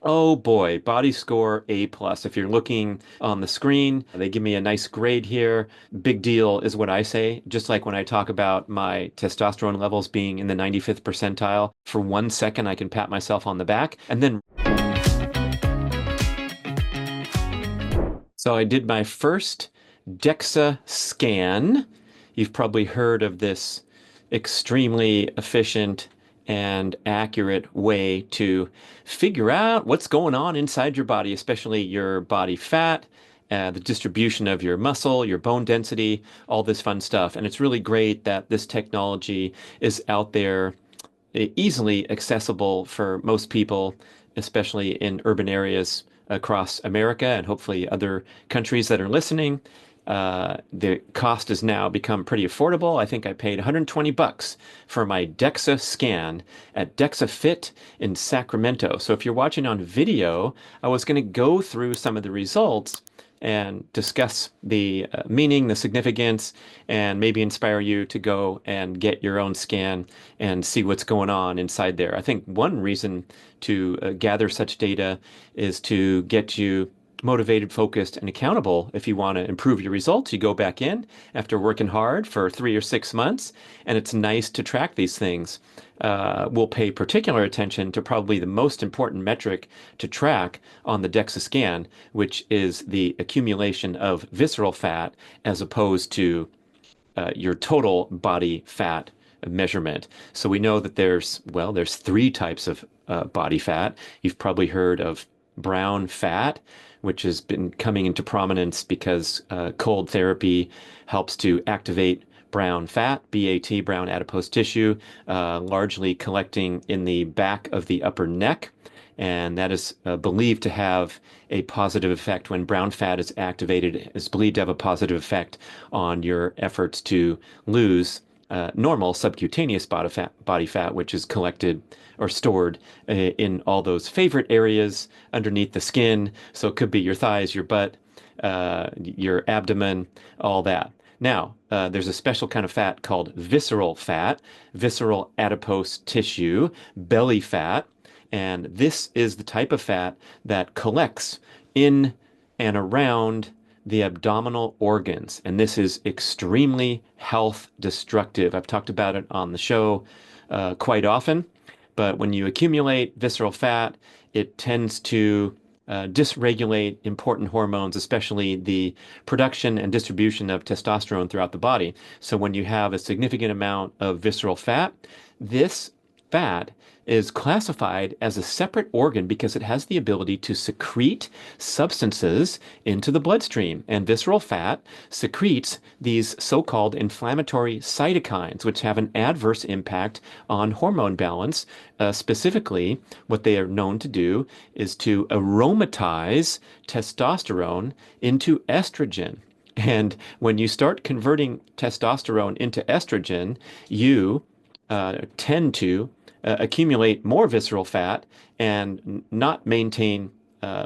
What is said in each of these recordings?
Oh boy, body score A plus. If you're looking on the screen, they give me a nice grade here. Big deal is what I say. Just like when I talk about my testosterone levels being in the 95th percentile, for 1 second I can pat myself on the back. And then so I did my first Dexa scan. You've probably heard of this extremely efficient and accurate way to figure out what's going on inside your body, especially your body fat, the distribution of your muscle, your bone density, all this fun stuff. And it's really great that this technology is out there, easily accessible for most people, especially in urban areas across America and hopefully other countries that are listening. The cost has now become pretty affordable. I think I paid 120 bucks for my Dexa scan at Dexa Fit in Sacramento. So if you're watching on video, I was going to go through some of the results and discuss the meaning, the significance, and maybe inspire you to go and get your own scan and see what's going on inside there. I think one reason to gather such data is to get you motivated, focused, and accountable. If you want to improve your results, you go back in after working hard for 3 or 6 months, and it's nice to track these things. We'll pay particular attention to probably the most important metric to track on the DEXA scan, which is the accumulation of visceral fat as opposed to your total body fat measurement. So we know that there's three types of body fat. You've probably heard of brown fat, which has been coming into prominence because cold therapy helps to activate brown fat, BAT, brown adipose tissue, largely collecting in the back of the upper neck. And that is believed to have a positive effect when brown fat is activated, is believed to have a positive effect on your efforts to lose normal subcutaneous body fat, which is collected or stored in all those favorite areas underneath the skin. So it could be your thighs, your butt, your abdomen, all that. Now, there's a special kind of fat called visceral fat, visceral adipose tissue, belly fat. And this is the type of fat that collects in and around the abdominal organs. And this is extremely health destructive. I've talked about it on the show quite often. But when you accumulate visceral fat, it tends to dysregulate important hormones, especially the production and distribution of testosterone throughout the body. So when you have a significant amount of visceral fat, this fat is classified as a separate organ because it has the ability to secrete substances into the bloodstream. And visceral fat secretes these so-called inflammatory cytokines, which have an adverse impact on hormone balance. Specifically, what they are known to do is to aromatize testosterone into estrogen. And when you start converting testosterone into estrogen, you tend to accumulate more visceral fat and not maintain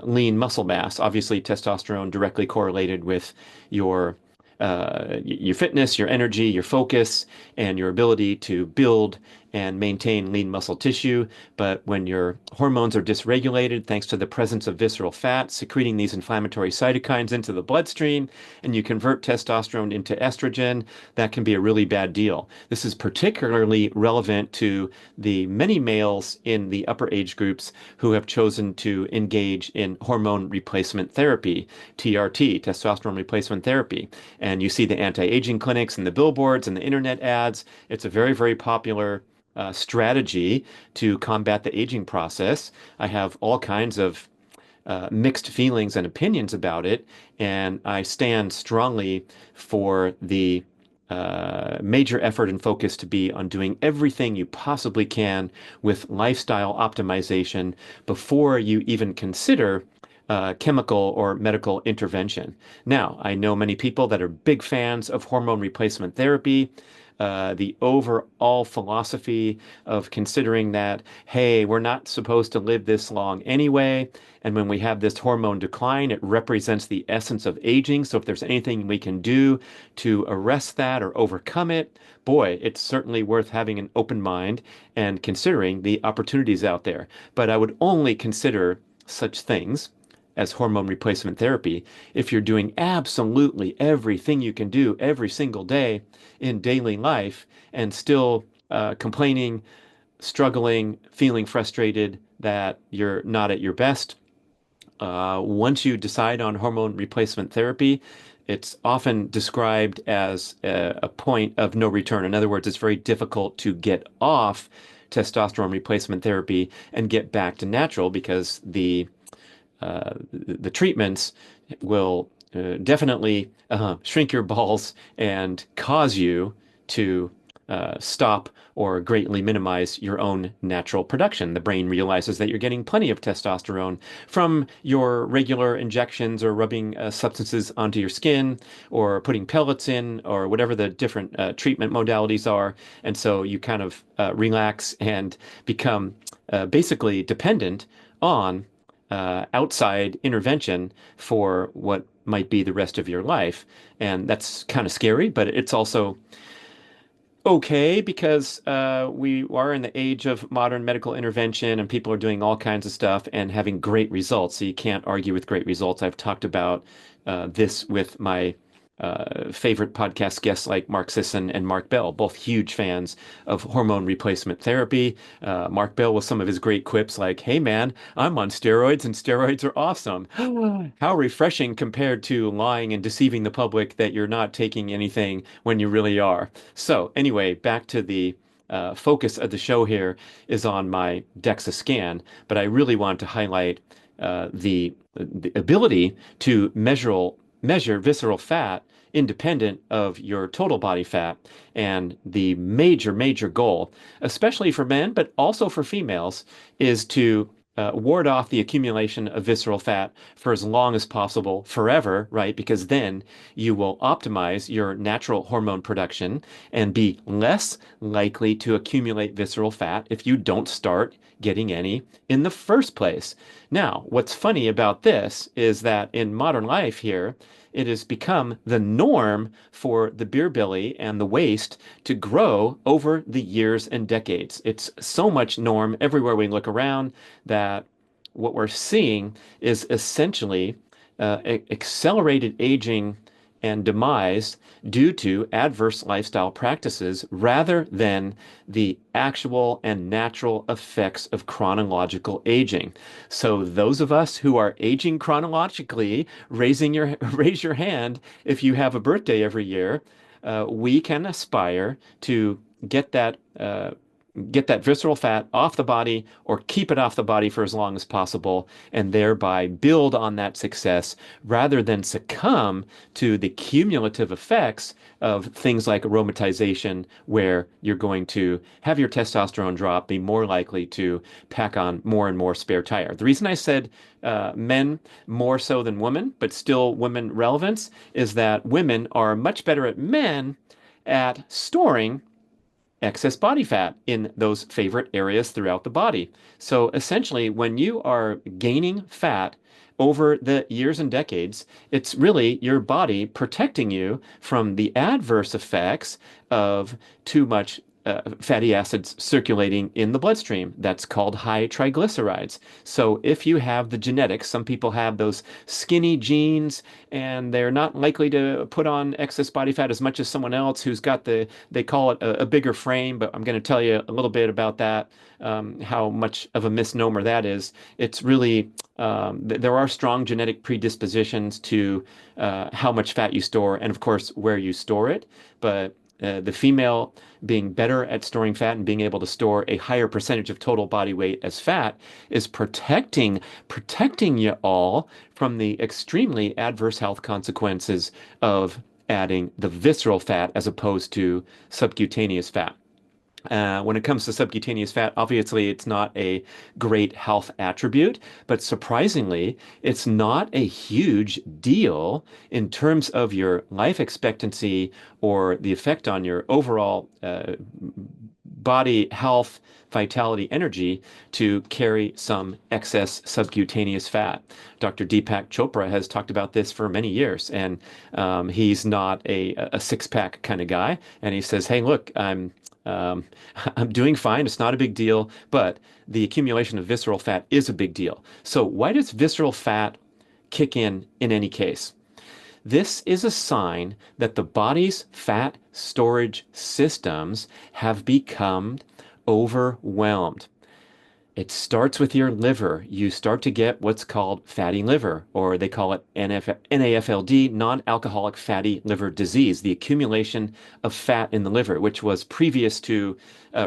lean muscle mass. Obviously, testosterone directly correlated with your your fitness, your energy, your focus, and your ability to build and maintain lean muscle tissue. But when your hormones are dysregulated, thanks to the presence of visceral fat secreting these inflammatory cytokines into the bloodstream, and you convert testosterone into estrogen, that can be a really bad deal. This is particularly relevant to the many males in the upper age groups who have chosen to engage in hormone replacement therapy, TRT, testosterone replacement therapy. And you see the anti-aging clinics and the billboards and the internet ads. It's a very, very popular strategy to combat the aging process. I have all kinds of mixed feelings and opinions about it, and I stand strongly for the major effort and focus to be on doing everything you possibly can with lifestyle optimization before you even consider chemical or medical intervention. Now, I know many people that are big fans of hormone replacement therapy. The overall philosophy of considering that, hey, we're not supposed to live this long anyway. And when we have this hormone decline, it represents the essence of aging. So if there's anything we can do to arrest that or overcome it, boy, it's certainly worth having an open mind and considering the opportunities out there. But I would only consider such things as hormone replacement therapy if you're doing absolutely everything you can do every single day in daily life and still complaining, struggling, feeling frustrated that you're not at your best. Once you decide on hormone replacement therapy, it's often described as a point of no return. In other words, it's very difficult to get off testosterone replacement therapy and get back to natural because the treatments will definitely shrink your balls and cause you to stop or greatly minimize your own natural production. The brain realizes that you're getting plenty of testosterone from your regular injections or rubbing substances onto your skin or putting pellets in or whatever the different treatment modalities are. And so you kind of relax and become basically dependent on outside intervention for what might be the rest of your life. And that's kind of scary, but it's also okay because we are in the age of modern medical intervention and people are doing all kinds of stuff and having great results. So you can't argue with great results. I've talked about this with my favorite podcast guests like Mark Sisson and Mark Bell, both huge fans of hormone replacement therapy. Mark Bell with some of his great quips like, "Hey man, I'm on steroids and steroids are awesome." How refreshing compared to lying and deceiving the public that you're not taking anything when you really are. So anyway, back to the focus of the show here is on my DEXA scan, but I really want to highlight the ability to measure visceral fat independent of your total body fat. And the major goal, especially for men, but also for females, is to ward off the accumulation of visceral fat for as long as possible, forever, right? Because then you will optimize your natural hormone production and be less likely to accumulate visceral fat if you don't start getting any in the first place. Now, what's funny about this is that in modern life here, it has become the norm for the beer belly and the waist to grow over the years and decades. It's so much norm everywhere we look around that what we're seeing is essentially accelerated aging and demise due to adverse lifestyle practices rather than the actual and natural effects of chronological aging. So those of us who are aging chronologically, raise your hand if you have a birthday every year. We can aspire to get that visceral fat off the body or keep it off the body for as long as possible and thereby build on that success rather than succumb to the cumulative effects of things like aromatization, where you're going to have your testosterone drop, be more likely to pack on more and more spare tire. The reason I said men more so than women, but still women relevance, is that women are much better at men at storing excess body fat in those favorite areas throughout the body. So essentially, when you are gaining fat over the years and decades, it's really your body protecting you from the adverse effects of too much fatty acids circulating in the bloodstream. That's called high triglycerides. So if you have the genetics, some people have those skinny genes and they're not likely to put on excess body fat as much as someone else who's got they call it a bigger frame, but I'm going to tell you a little bit about that, how much of a misnomer that is. It's really, there are strong genetic predispositions to how much fat you store and, of course, where you store it. But the female being better at storing fat and being able to store a higher percentage of total body weight as fat is protecting you all from the extremely adverse health consequences of adding the visceral fat as opposed to subcutaneous fat. When it comes to subcutaneous fat, obviously it's not a great health attribute, but surprisingly, it's not a huge deal in terms of your life expectancy or the effect on your overall body health, vitality, energy to carry some excess subcutaneous fat. Dr. Deepak Chopra has talked about this for many years, and he's not a six-pack kind of guy. And he says, "Hey, look, I'm doing fine. It's not a big deal, but the accumulation of visceral fat is a big deal. So why does visceral fat kick in any case? This is a sign that the body's fat storage systems have become overwhelmed. It starts with your liver. You start to get what's called fatty liver, or they call it NAFLD, non-alcoholic fatty liver disease, the accumulation of fat in the liver, which was previous to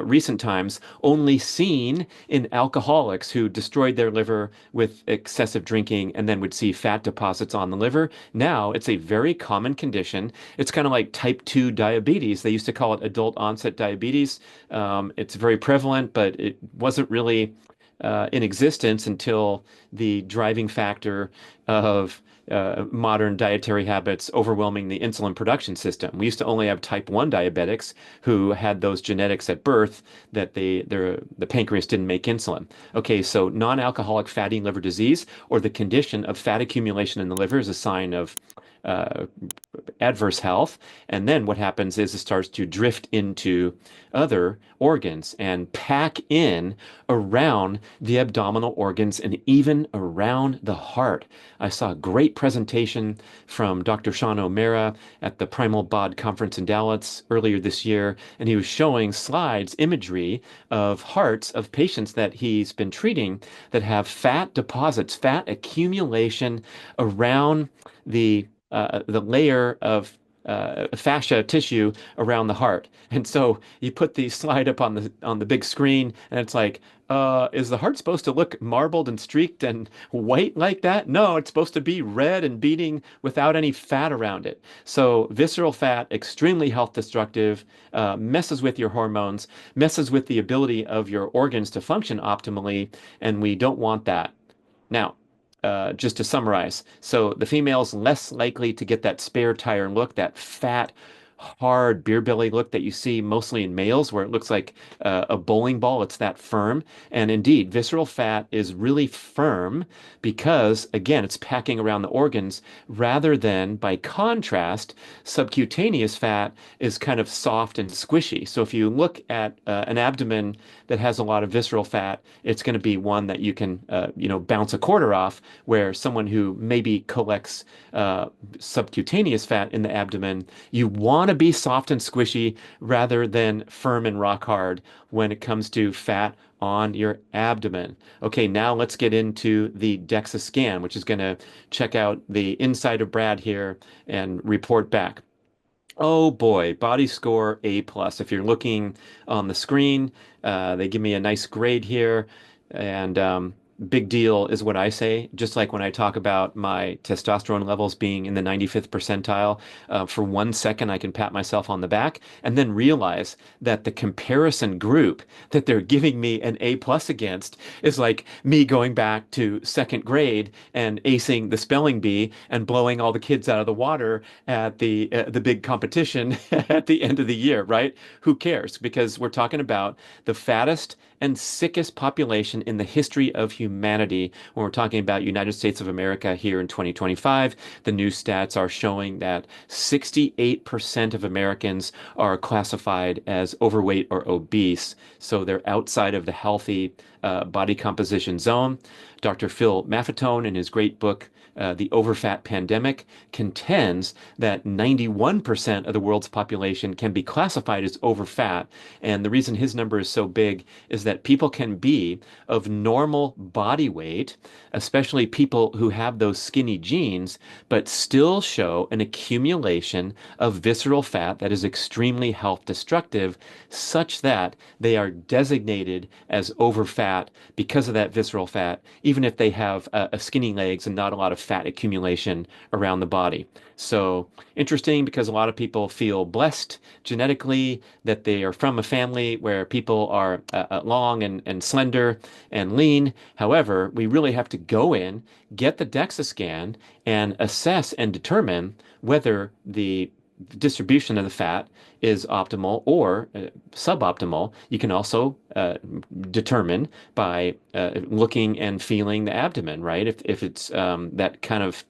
recent times only seen in alcoholics who destroyed their liver with excessive drinking and then would see fat deposits on the liver. Now it's a very common condition. It's kind of like type 2 diabetes. They used to call it adult onset diabetes. It's very prevalent, but it wasn't really in existence until the driving factor of modern dietary habits overwhelming the insulin production system. We used to only have type 1 diabetics who had those genetics at birth that the pancreas didn't make insulin. Okay, so non-alcoholic fatty liver disease, or the condition of fat accumulation in the liver, is a sign of uh, adverse health. And then what happens is it starts to drift into other organs and pack in around the abdominal organs and even around the heart. I saw a great presentation from Dr. Sean O'Mara at the Primal Bod Conference in Dallas earlier this year, and he was showing slides, imagery of hearts of patients that he's been treating that have fat deposits, fat accumulation around the layer of fascia tissue around the heart. And so you put the slide up on the big screen, and it's like, is the heart supposed to look marbled and streaked and white like that? No, it's supposed to be red and beating without any fat around it. So visceral fat, extremely health destructive, messes with your hormones, messes with the ability of your organs to function optimally, and we don't want that. Now, just to summarize, so the female's less likely to get that spare tire look, that fat, hard beer belly look that you see mostly in males, where it looks like a bowling ball. It's that firm. And indeed, visceral fat is really firm because, again, it's packing around the organs rather than, by contrast, subcutaneous fat is kind of soft and squishy. So if you look at an abdomen that has a lot of visceral fat, it's going to be one that you can, bounce a quarter off, where someone who maybe collects subcutaneous fat in the abdomen, you want to be soft and squishy rather than firm and rock hard when it comes to fat on your abdomen. Okay, now let's get into the DEXA scan, which is going to check out the inside of Brad here and report back. Oh boy, body score A plus. If you're looking on the screen, they give me a nice grade here, and big deal is what I say. Just like when I talk about my testosterone levels being in the 95th percentile, for 1 second I can pat myself on the back and then realize that the comparison group that they're giving me an A plus against is like me going back to second grade and acing the spelling bee and blowing all the kids out of the water at the big competition at the end of the year, right? Who cares? Because we're talking about the fattest and sickest population in the history of humanity. When we're talking about United States of America here in 2025, the new stats are showing that 68% of Americans are classified as overweight or obese. So they're outside of the healthy body composition zone. Dr. Phil Maffetone, in his great book, The Overfat Pandemic, contends that 91% of the world's population can be classified as overfat. And the reason his number is so big is that people can be of normal body weight, especially people who have those skinny genes, but still show an accumulation of visceral fat that is extremely health destructive, such that they are designated as overfat because of that visceral fat, even if they have a skinny legs and not a lot of fat accumulation around the body. So interesting, because a lot of people feel blessed genetically that they are from a family where people are long and slender and lean. However, we really have to go in, get the DEXA scan, and assess and determine whether the distribution of the fat is optimal or suboptimal. You can also determine by looking and feeling the abdomen, right? If it's that kind of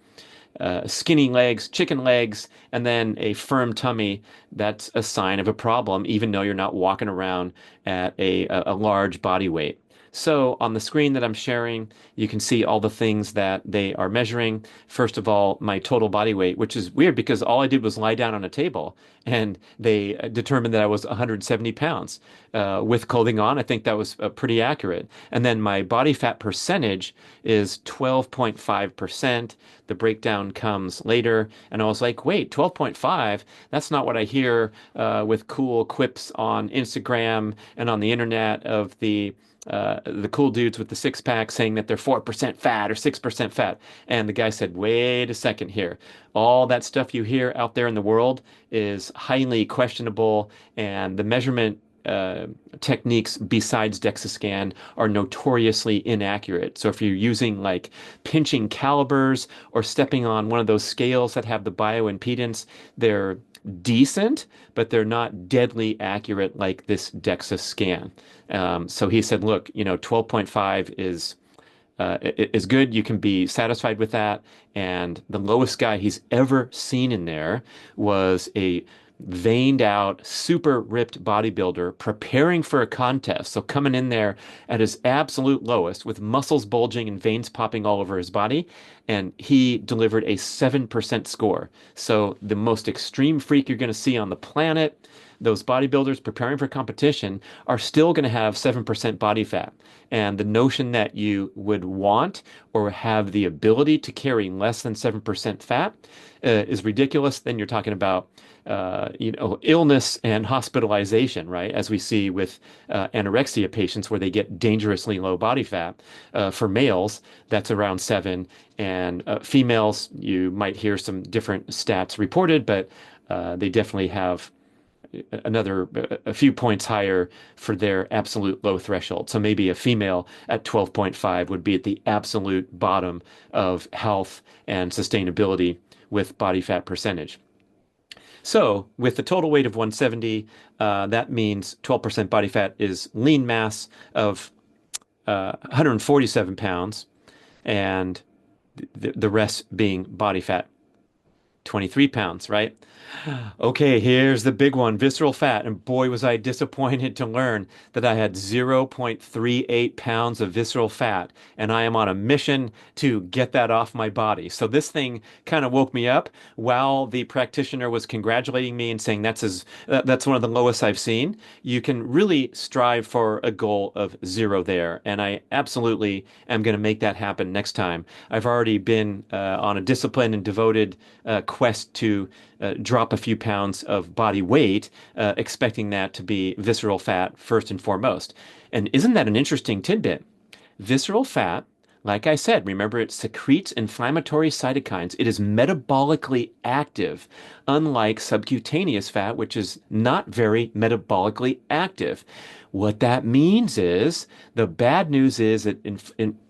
skinny legs, chicken legs, and then a firm tummy, that's a sign of a problem, even though you're not walking around at a large body weight. So on the screen that I'm sharing, you can see all the things that they are measuring. First of all, my total body weight, which is weird because all I did was lie down on a table and they determined that I was 170 pounds. With clothing on, I think that was pretty accurate. And then my body fat percentage is 12.5%. The breakdown comes later. And I was like, wait, 12.5? That's not what I hear with cool quips on Instagram and on the internet of the cool dudes with the six pack saying that they're 4% fat or 6% fat. And the guy said, wait a second here. All that stuff you hear out there in the world is highly questionable, and the measurement techniques besides DEXA scan are notoriously inaccurate. So if you're using like pinching calipers or stepping on one of those scales that have the bioimpedance, they're decent, but they're not deadly accurate like this DEXA scan. So he said, look, 12.5 is good. You can be satisfied with that. And the lowest guy he's ever seen in there was a veined out, super ripped bodybuilder preparing for a contest. So coming in there at his absolute lowest with muscles bulging and veins popping all over his body. And he delivered a 7% score. So the most extreme freak you're going to see on the planet, those bodybuilders preparing for competition are still going to have 7% body fat. And the notion that you would want or have the ability to carry less than 7% fat is ridiculous. Then you're talking about illness and hospitalization, right? As we see with anorexia patients where they get dangerously low body fat. For males, that's around 7. And females, you might hear some different stats reported, but they definitely have a few points higher for their absolute low threshold. So maybe a female at 12.5 would be at the absolute bottom of health and sustainability with body fat percentage. So with the total weight of 170, that means 12% body fat is lean mass of 147 pounds, and the rest being body fat, 23 pounds, right? Okay, here's the big one, visceral fat. And boy, was I disappointed to learn that I had 0.38 pounds of visceral fat, and I am on a mission to get that off my body. So this thing kind of woke me up while the practitioner was congratulating me and saying that's one of the lowest I've seen. You can really strive for a goal of 0 there, and I absolutely am going to make that happen next time. I've already been on a disciplined and devoted quest to drop a few pounds of body weight, expecting that to be visceral fat first and foremost. And isn't that an interesting tidbit? Visceral fat, like I said, remember it secretes inflammatory cytokines. It is metabolically active, unlike subcutaneous fat, which is not very metabolically active. What that means is the bad news is it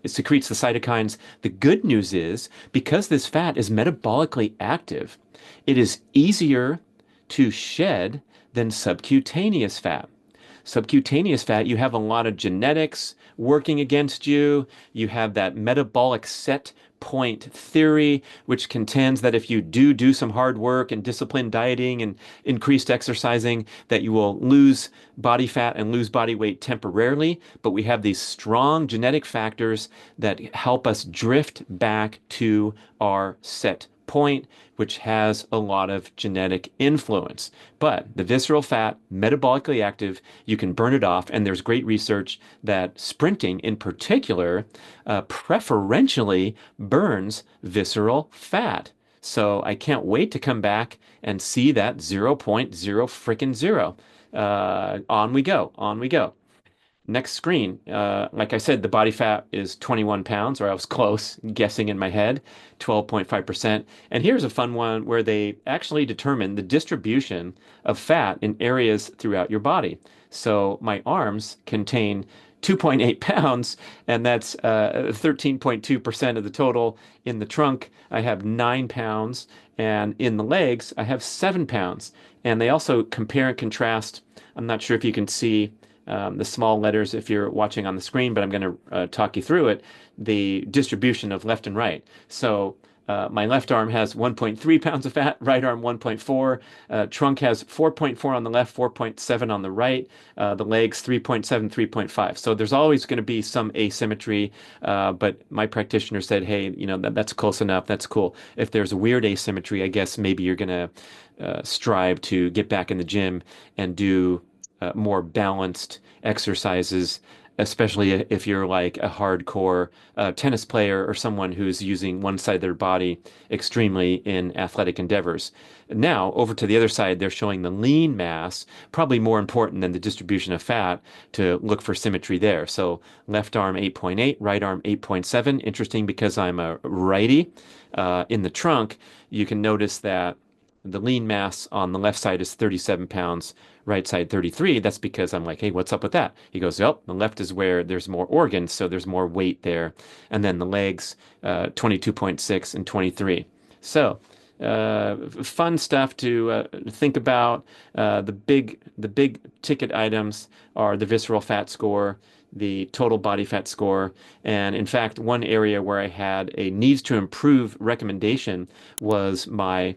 secretes the cytokines. The good news is because this fat is metabolically active, it is easier to shed than subcutaneous fat. Subcutaneous fat, you have a lot of genetics working against you. You have that metabolic set point theory, which contends that if you do some hard work and disciplined dieting and increased exercising, that you will lose body fat and lose body weight temporarily. But we have these strong genetic factors that help us drift back to our set point, which has a lot of genetic influence. But the visceral fat, metabolically active, you can burn it off. And there's great research that sprinting in particular preferentially burns visceral fat. So I can't wait to come back and see that 0.0 frickin' 0. On we go, on we go. Next screen, like I said, the body fat is 21 pounds, or I was close, guessing in my head, 12.5%. And here's a fun one where they actually determine the distribution of fat in areas throughout your body. So my arms contain 2.8 pounds, and that's 13.2% of the total. In the trunk, I have 9 pounds, and in the legs, I have 7 pounds. And they also compare and contrast. I'm not sure if you can see the small letters if you're watching on the screen, but I'm going to talk you through it, the distribution of left and right. So My left arm has 1.3 pounds of fat, right arm 1.4. Trunk has 4.4 on the left, 4.7 on the right. The legs 3.7, 3.5. So there's always going to be some asymmetry. But my practitioner said, hey, that's close enough. That's cool. If there's a weird asymmetry, I guess maybe you're going to strive to get back in the gym and do more balanced exercises, especially if you're like a hardcore tennis player or someone who's using one side of their body extremely in athletic endeavors. Now, over to the other side, they're showing the lean mass, probably more important than the distribution of fat, to look for symmetry there. So left arm 8.8, right arm 8.7. Interesting because I'm a righty. In the trunk, you can notice that the lean mass on the left side is 37 pounds, right side 33. That's because I'm like, hey, what's up with that? He goes, oh, the left is where there's more organs, so there's more weight there. And then the legs, 22.6 and 23. So, fun stuff to think about. The big ticket items are the visceral fat score, the total body fat score, and in fact, one area where I had a needs to improve recommendation was my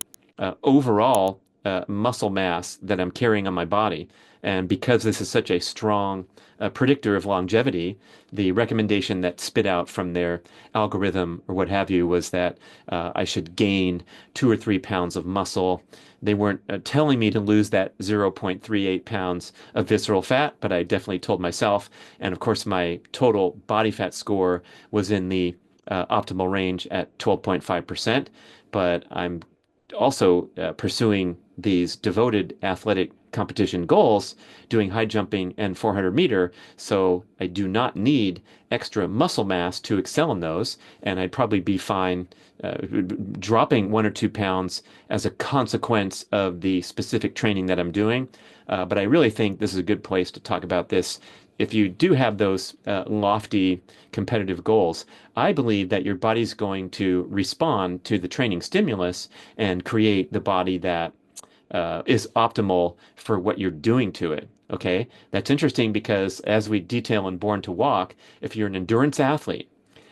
overall muscle mass that I'm carrying on my body. And because this is such a strong predictor of longevity, the recommendation that spit out from their algorithm or what have you was that I should gain 2 or 3 pounds of muscle. They weren't telling me to lose that 0.38 pounds of visceral fat, but I definitely told myself. And of course, my total body fat score was in the optimal range at 12.5%. But I'm also pursuing these devoted athletic competition goals, doing high jumping and 400 meter. So I do not need extra muscle mass to excel in those. And I'd probably be fine dropping 1 or 2 pounds as a consequence of the specific training that I'm doing. But I really think this is a good place to talk about this. If you do have those lofty competitive goals, I believe that your body's going to respond to the training stimulus and create the body that is optimal for what you're doing to it. Okay, that's interesting because as we detail in Born to Walk, if you're an endurance athlete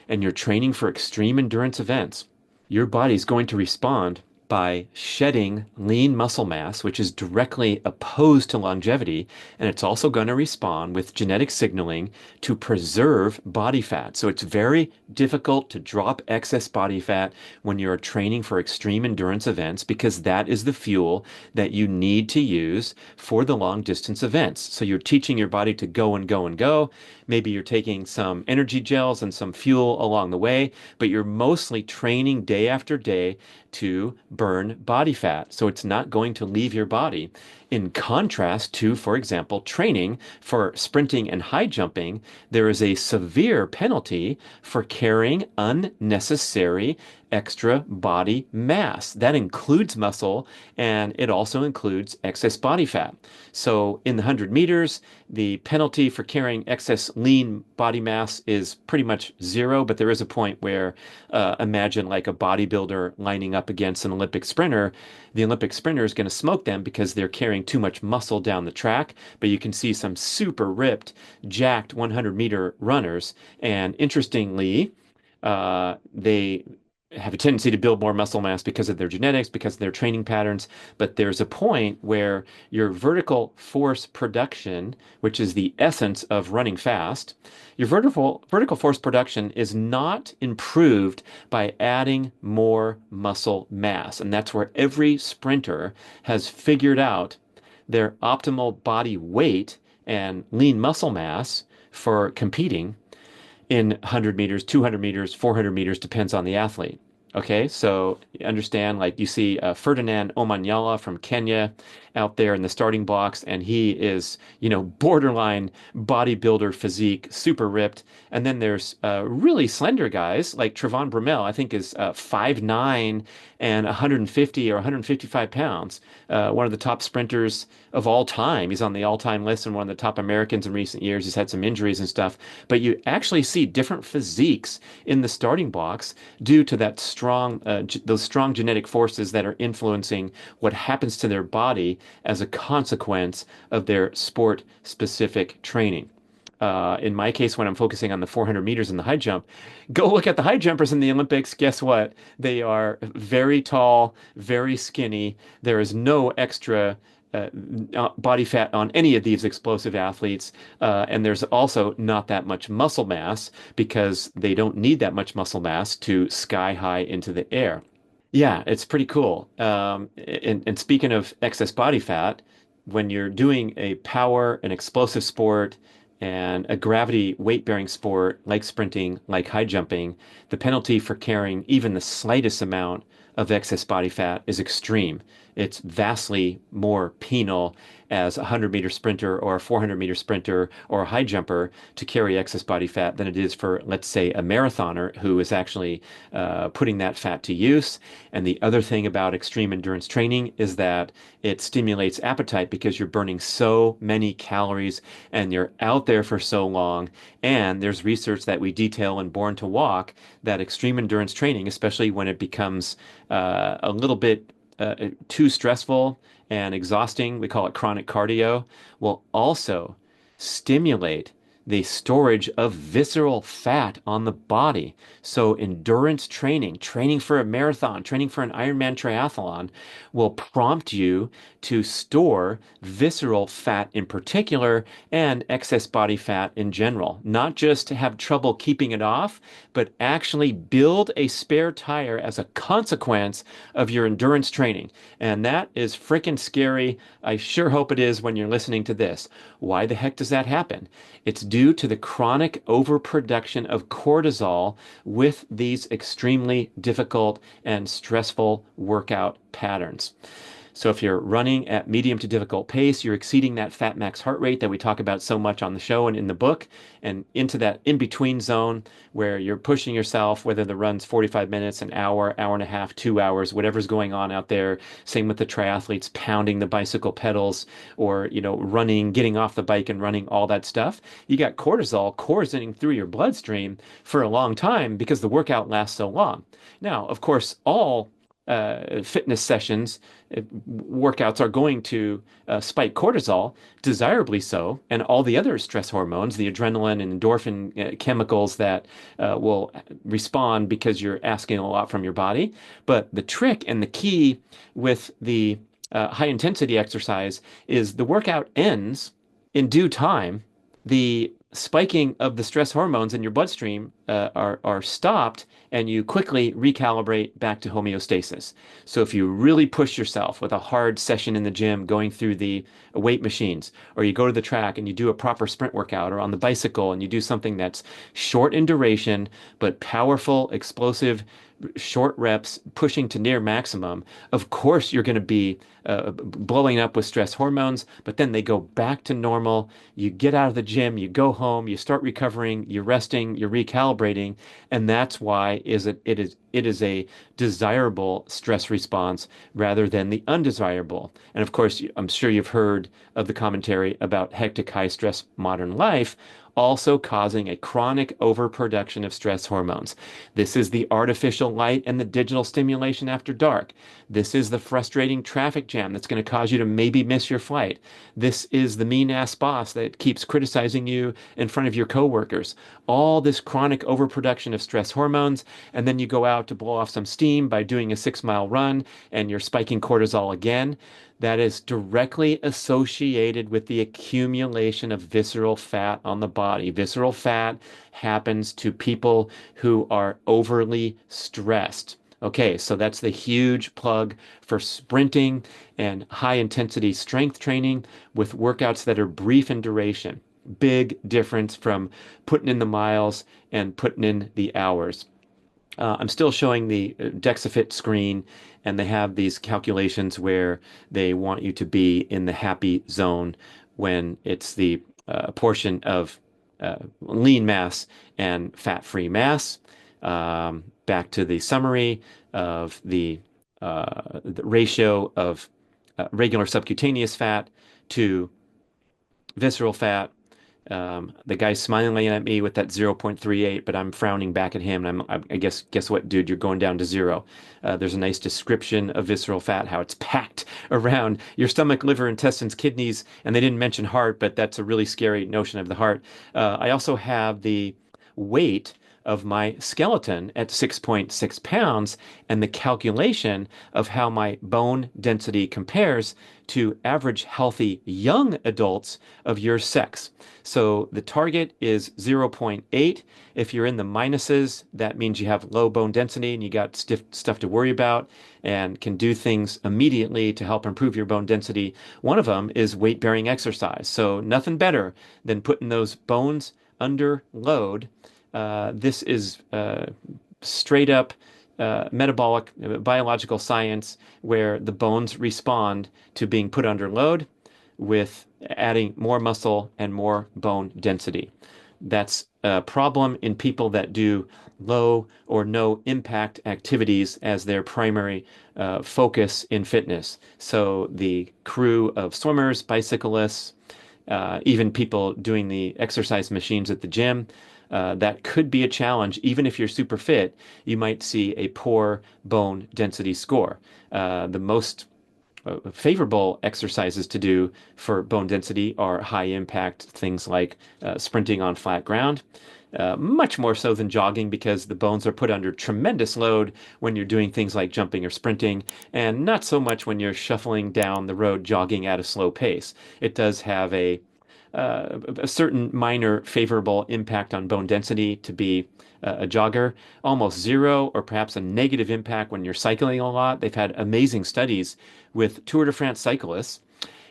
and you're training for extreme endurance events, your body's going to respond by shedding lean muscle mass, which is directly opposed to longevity. And it's also going to respond with genetic signaling to preserve body fat. So it's very difficult to drop excess body fat when you're training for extreme endurance events because that is the fuel that you need to use for the long distance events. So you're teaching your body to go and go and go. Maybe you're taking some energy gels and some fuel along the way, but you're mostly training day after day to burn body fat. So it's not going to leave your body. In contrast to, for example, training for sprinting and high jumping, there is a severe penalty for carrying unnecessary extra body mass. That includes muscle and it also includes excess body fat. So in the 100 meters, the penalty for carrying excess lean body mass is pretty much zero, but there is a point where imagine like a bodybuilder lining up against an Olympic sprinter. The Olympic sprinter is going to smoke them because they're carrying too much muscle down the track, but you can see some super ripped, jacked 100-meter runners. And interestingly, they have a tendency to build more muscle mass because of their genetics, because of their training patterns. But there's a point where your vertical force production, which is the essence of running fast, your vertical force production is not improved by adding more muscle mass. And that's where every sprinter has figured out their optimal body weight and lean muscle mass for competing in 100 meters, 200 meters, 400 meters, depends on the athlete. Okay, so understand, like you see Ferdinand Omanyala from Kenya out there in the starting blocks, and he is, borderline bodybuilder physique, super ripped. And then there's really slender guys like Trevon Brumell, I think is 5'9" and 150 or 155 pounds. One of the top sprinters of all time. He's on the all-time list and one of the top Americans in recent years. He's had some injuries and stuff, but you actually see different physiques in the starting blocks due to that those strong genetic forces that are influencing what happens to their body as a consequence of their sport-specific training. In my case, when I'm focusing on the 400 meters and the high jump, go look at the high jumpers in the Olympics. Guess what? They are very tall, very skinny. There is no extra uh, body fat on any of these explosive athletes. And there's also not that much muscle mass because they don't need that much muscle mass to sky high into the air. Yeah, it's pretty cool. And speaking of excess body fat, when you're doing a power, an explosive sport, and a gravity weight-bearing sport like sprinting, like high jumping, the penalty for carrying even the slightest amount of excess body fat is extreme. It's vastly more penal as a 100-meter sprinter or a 400-meter sprinter or a high jumper to carry excess body fat than it is for, let's say, a marathoner who is actually putting that fat to use. And the other thing about extreme endurance training is that it stimulates appetite because you're burning so many calories and you're out there for so long. And there's research that we detail in Born to Walk that extreme endurance training, especially when it becomes a little bit too stressful and exhausting, we call it chronic cardio, will also stimulate the storage of visceral fat on the body. So endurance training, training for a marathon, training for an Ironman triathlon will prompt you to store visceral fat in particular and excess body fat in general. Not just to have trouble keeping it off, but actually build a spare tire as a consequence of your endurance training. And that is freaking scary. I sure hope it is when you're listening to this. Why the heck does that happen? It's due to the chronic overproduction of cortisol with these extremely difficult and stressful workout patterns. So if you're running at medium to difficult pace, you're exceeding that fat max heart rate that we talk about so much on the show and in the book, and into that in-between zone where you're pushing yourself, whether the run's 45 minutes, an hour, hour and a half, 2 hours, whatever's going on out there. Same with the triathletes pounding the bicycle pedals or, running, getting off the bike and running, all that stuff. You got cortisol coursing through your bloodstream for a long time because the workout lasts so long. Now, of course, all fitness sessions, workouts are going to spike cortisol, desirably so, and all the other stress hormones, the adrenaline and endorphin chemicals that will respond because you're asking a lot from your body. But the trick and the key with the high intensity exercise is the workout ends in due time. The spiking of the stress hormones in your bloodstream are stopped, and you quickly recalibrate back to homeostasis. So if you really push yourself with a hard session in the gym, going through the weight machines, or you go to the track and you do a proper sprint workout, or on the bicycle and you do something that's short in duration but powerful, explosive, short reps, pushing to near maximum, of course you're going to be blowing up with stress hormones, but then they go back to normal. You get out of the gym, you go home, you start recovering, you're resting, you're recalibrating, and that's why it is a desirable stress response rather than the undesirable. And of course, I'm sure you've heard of the commentary about hectic high stress modern life also causing a chronic overproduction of stress hormones. This is the artificial light and the digital stimulation after dark. This is the frustrating traffic jam that's going to cause you to maybe miss your flight. This is the mean ass boss that keeps criticizing you in front of your coworkers. All this chronic overproduction of stress hormones, and then you go out to blow off some steam by doing a 6 mile run and you're spiking cortisol again. That is directly associated with the accumulation of visceral fat on the body. Visceral fat happens to people who are overly stressed. Okay, so that's the huge plug for sprinting and high intensity strength training with workouts that are brief in duration. Big difference from putting in the miles and putting in the hours. I'm still showing the Dexa screen, and they have these calculations where they want you to be in the happy zone when it's the portion of lean mass and fat-free mass. Back to the summary of the ratio of regular subcutaneous fat to visceral fat. The guy's smiling at me with that 0.38, but I'm frowning back at him. And I guess what, dude, you're going down to zero. There's a nice description of visceral fat, how it's packed around your stomach, liver, intestines, kidneys, and they didn't mention heart, but that's a really scary notion of the heart. I also have the weight of my skeleton at 6.6 pounds and the calculation of how my bone density compares to average healthy young adults of your sex. So the target is 0.8. If you're in the minuses, that means you have low bone density and you got stiff stuff to worry about and can do things immediately to help improve your bone density. One of them is weight-bearing exercise. So nothing better than putting those bones under load. This is straight up metabolic biological science where the bones respond to being put under load with adding more muscle and more bone density. That's a problem in people that do low or no impact activities as their primary focus in fitness. So the crew of swimmers, bicyclists, even people doing the exercise machines at the gym, that could be a challenge. Even if you're super fit, you might see a poor bone density score. The most favorable exercises to do for bone density are high impact things like sprinting on flat ground. Much more so than jogging because the bones are put under tremendous load when you're doing things like jumping or sprinting, and not so much when you're shuffling down the road jogging at a slow pace. It does have a certain minor favorable impact on bone density to be a jogger, almost zero or perhaps a negative impact when you're cycling a lot. They've had amazing studies with Tour de France cyclists.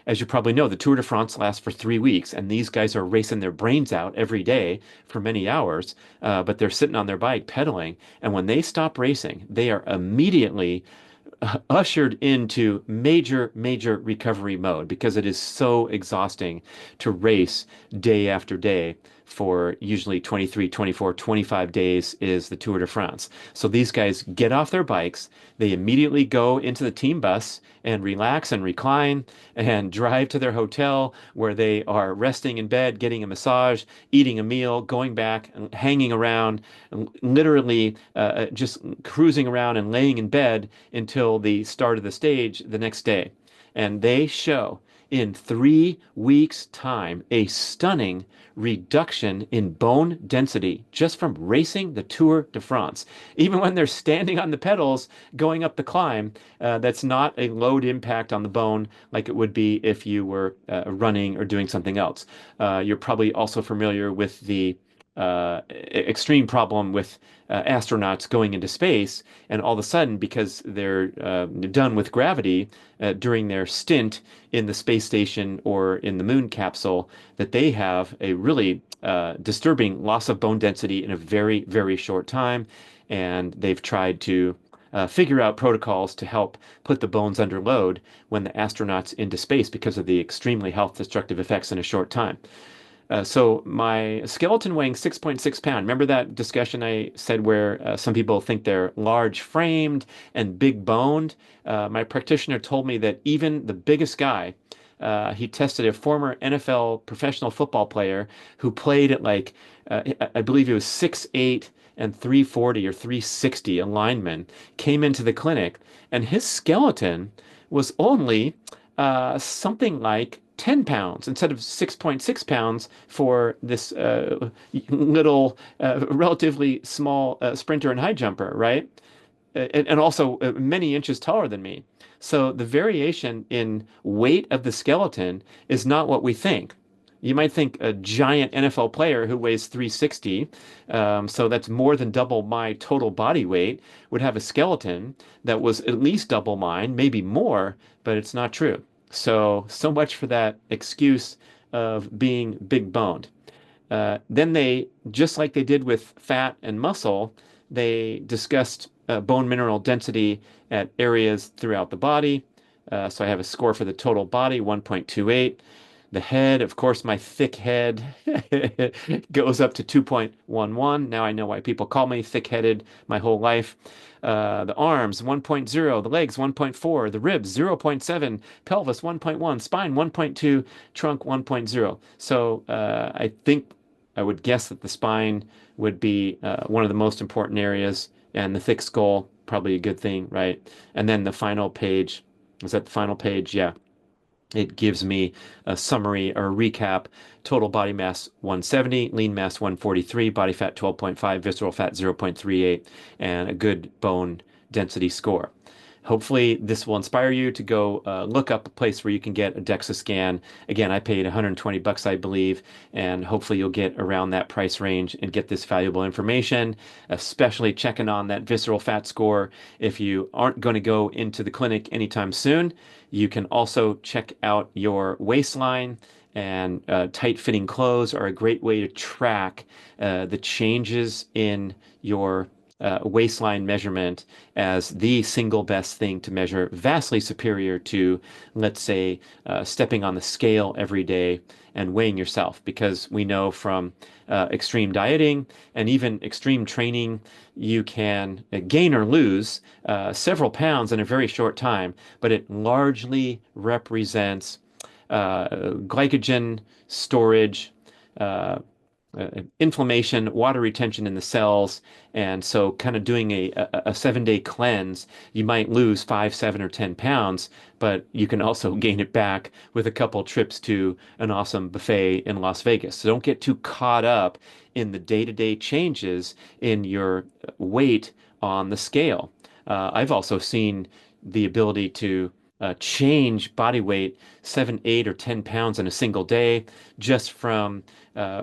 As you probably know, the Tour de France lasts for 3 weeks, and these guys are racing their brains out every day for many hours, but they're sitting on their bike pedaling. And when they stop racing, they are immediately ushered into major, major recovery mode because it is so exhausting to race day after day for usually 23, 24, 25 days is the Tour de France. So these guys get off their bikes, they immediately go into the team bus and relax and recline and drive to their hotel where they are resting in bed, getting a massage, eating a meal, going back and hanging around, literally just cruising around and laying in bed until the start of the stage the next day. And they show in 3 weeks' time a stunning reduction in bone density just from racing the Tour de France. Even when they're standing on the pedals going up the climb, that's not a load impact on the bone like it would be if you were running or doing something else. You're probably also familiar with the extreme problem with astronauts going into space, and all of a sudden, because they're done with gravity during their stint in the space station or in the moon capsule, that they have a really disturbing loss of bone density in a very, very short time. And they've tried to figure out protocols to help put the bones under load when the astronauts into space because of the extremely health destructive effects in a short time. So my skeleton weighing 6.6 pounds. Remember that discussion I said where some people think they're large framed and big boned? My practitioner told me that even the biggest guy, he tested a former NFL professional football player who played at like, I believe he was 6'8" and 340 or 360, a lineman, came into the clinic and his skeleton was only something like 10 pounds instead of 6.6 pounds for this little, relatively small sprinter and high jumper, right? And also many inches taller than me. So the variation in weight of the skeleton is not what we think. You might think a giant NFL player who weighs 360, so that's more than double my total body weight, would have a skeleton that was at least double mine, maybe more, but it's not true. So much for that excuse of being big boned. Then they, just like they did with fat and muscle, they discussed bone mineral density at areas throughout the body. So I have a score for the total body, 1.28. The head, of course, my thick head goes up to 2.11. Now I know why people call me thick-headed my whole life. The arms 1.0, the legs 1.4, the ribs 0.7, pelvis 1.1, spine 1.2, trunk 1.0. So I think I would guess that the spine would be one of the most important areas, and the thick skull probably a good thing, right? And then the final page, is that the final page? Yeah. It gives me a summary or a recap. Total body mass 170, lean mass 143, body fat 12.5, visceral fat 0.38, and a good bone density score. Hopefully, this will inspire you to go look up a place where you can get a DEXA scan. Again, I paid 120 bucks, I believe, and hopefully you'll get around that price range and get this valuable information, especially checking on that visceral fat score. If you aren't going to go into the clinic anytime soon, you can also check out your waistline, and tight-fitting clothes are a great way to track the changes in your waistline measurement as the single best thing to measure, vastly superior to, let's say, stepping on the scale every day and weighing yourself. Because we know from extreme dieting and even extreme training, you can gain or lose several pounds in a very short time, but it largely represents glycogen storage, uh, inflammation, water retention in the cells. And so, kind of doing a 7 day cleanse, you might lose 5, 7, or 10 pounds, but you can also gain it back with a couple trips to an awesome buffet in Las Vegas. So, don't get too caught up in the day-to-day changes in your weight on the scale. I've also seen the ability to change body weight 7, 8, or 10 pounds in a single day just from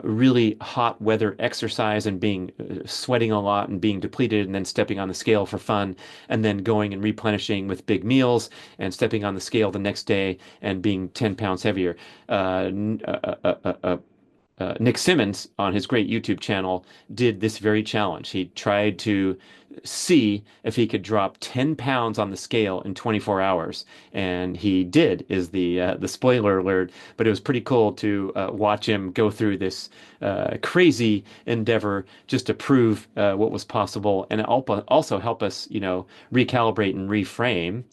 really hot weather exercise and being sweating a lot and being depleted, and then stepping on the scale for fun, and then going and replenishing with big meals and stepping on the scale the next day and being 10 pounds heavier. Uh, Nick Simmons on his great YouTube channel did this very challenge. He tried to see if he could drop 10 pounds on the scale in 24 hours, and he did. Is the spoiler alert? But it was pretty cool to watch him go through this crazy endeavor just to prove what was possible, and also help us, recalibrate and reframe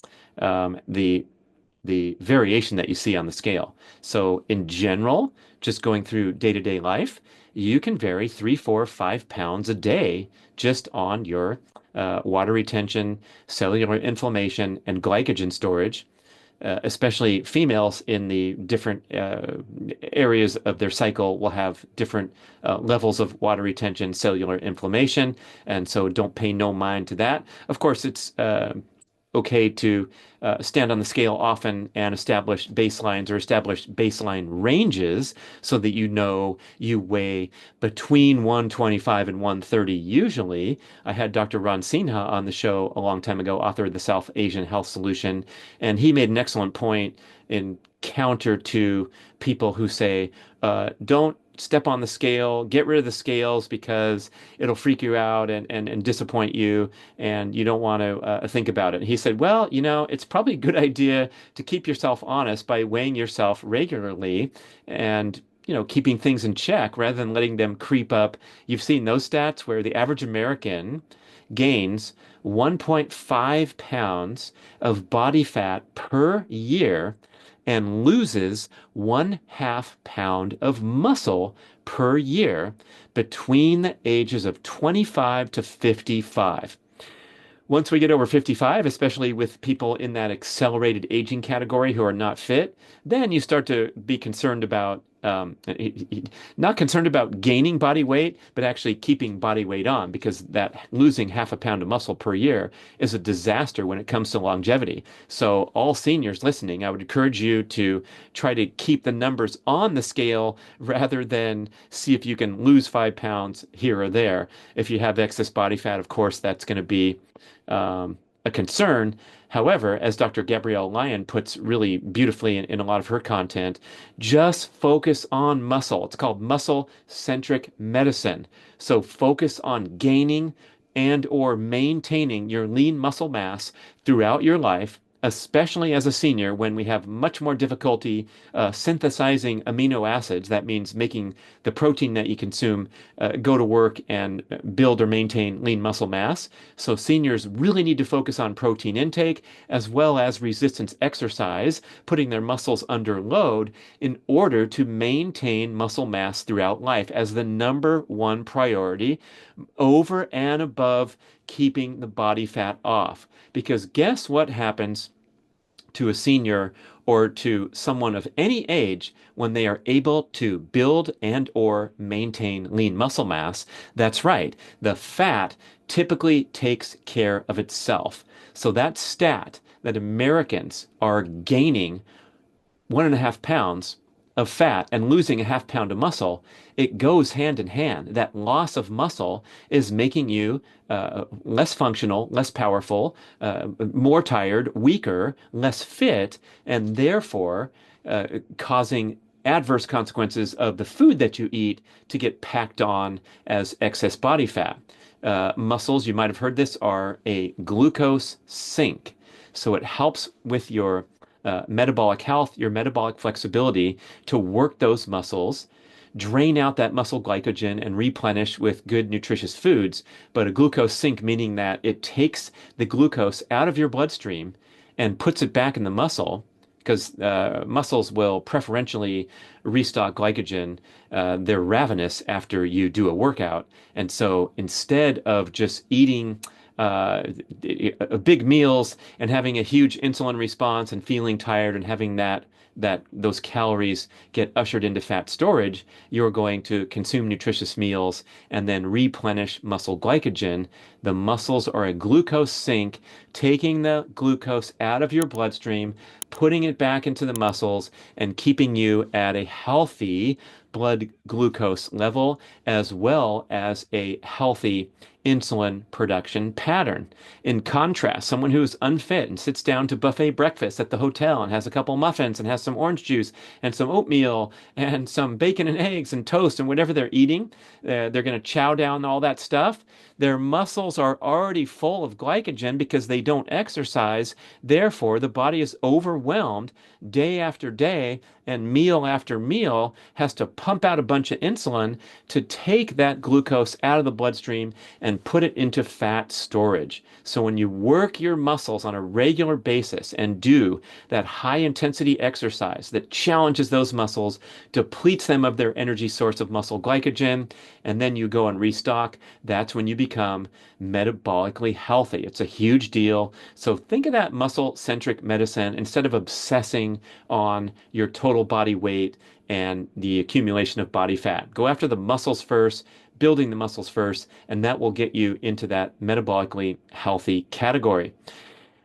the variation that you see on the scale. So in general, just going through day-to-day life, you can vary 3, 4, 5 pounds a day just on your water retention, cellular inflammation, and glycogen storage. Especially females in the different areas of their cycle will have different levels of water retention, cellular inflammation, and so don't pay no mind to that. Of course, it's okay to stand on the scale often and establish baselines or establish baseline ranges so that you know you weigh between 125 and 130 usually. I had Dr. Ron Sinha on the show a long time ago, author of the South Asian Health Solution, and he made an excellent point in counter to people who say, don't step on the scale, get rid of the scales because it'll freak you out and disappoint you, and you don't want to think about it. And he said, well, it's probably a good idea to keep yourself honest by weighing yourself regularly and keeping things in check rather than letting them creep up. You've seen those stats where the average American gains 1.5 pounds of body fat per year and loses 1/2 pound of muscle per year between the ages of 25 to 55. Once we get over 55, especially with people in that accelerated aging category who are not fit, then you start to be concerned about, not concerned about gaining body weight, but actually keeping body weight on, because that losing 1/2 pound of muscle per year is a disaster when it comes to longevity. So all seniors listening, I would encourage you to try to keep the numbers on the scale rather than see if you can lose 5 pounds here or there. If you have excess body fat, of course, that's going to be a concern. However, as Dr. Gabrielle Lyon puts really beautifully in a lot of her content, just focus on muscle. It's called muscle-centric medicine. So focus on gaining and or maintaining your lean muscle mass throughout your life, especially as a senior when we have much more difficulty synthesizing amino acids. That means making the protein that you consume go to work and build or maintain lean muscle mass. So seniors really need to focus on protein intake as well as resistance exercise, putting their muscles under load in order to maintain muscle mass throughout life as the number one priority over and above keeping the body fat off. Because guess what happens to a senior or to someone of any age when they are able to build and or maintain lean muscle mass? That's right. The fat typically takes care of itself. So that stat that Americans are gaining 1.5 pounds of fat and losing a half pound of muscle, it goes hand in hand. That loss of muscle is making you less functional, less powerful, more tired, weaker, less fit, and therefore causing adverse consequences of the food that you eat to get packed on as excess body fat. Muscles, you might have heard this, are a glucose sink. So it helps with your metabolic health, your metabolic flexibility to work those muscles, drain out that muscle glycogen, and replenish with good, nutritious foods. But a glucose sink, meaning that it takes the glucose out of your bloodstream and puts it back in the muscle. Because muscles will preferentially restock glycogen. They're ravenous after you do a workout. And so instead of just eating uh, big meals and having a huge insulin response and feeling tired and having that those calories get ushered into fat storage, you're going to consume nutritious meals and then replenish muscle glycogen. The muscles are a glucose sink, taking the glucose out of your bloodstream, putting it back into the muscles, and keeping you at a healthy blood glucose level as well as a healthy insulin production pattern. In contrast, someone who's unfit and sits down to buffet breakfast at the hotel and has a couple muffins and has some orange juice and some oatmeal and some bacon and eggs and toast and whatever they're eating, they're going to chow down all that stuff. Their muscles are already full of glycogen because they don't exercise. Therefore, the body is overwhelmed day after day and meal after meal has to pump out a bunch of insulin to take that glucose out of the bloodstream and put it into fat storage. So when you work your muscles on a regular basis and do that high intensity exercise that challenges those muscles, depletes them of their energy source of muscle glycogen, and then you go and restock, that's when you become metabolically healthy. It's a huge deal. So think of that muscle-centric medicine instead of obsessing on your total body weight and the accumulation of body fat. Go after the muscles first, building the muscles first, and that will get you into that metabolically healthy category.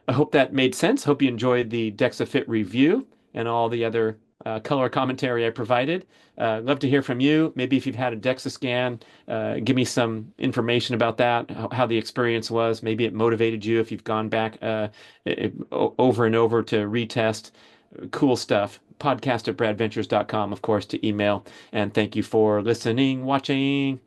I hope that made sense. Hope you enjoyed the Dexa Fit review and all the other color commentary I provided. Love to hear from you. Maybe if you've had a DEXA scan, give me some information about that, how the experience was. Maybe it motivated you if you've gone back over and over to retest. Cool stuff. Podcast at bradventures.com, of course, to email. And thank you for listening, watching.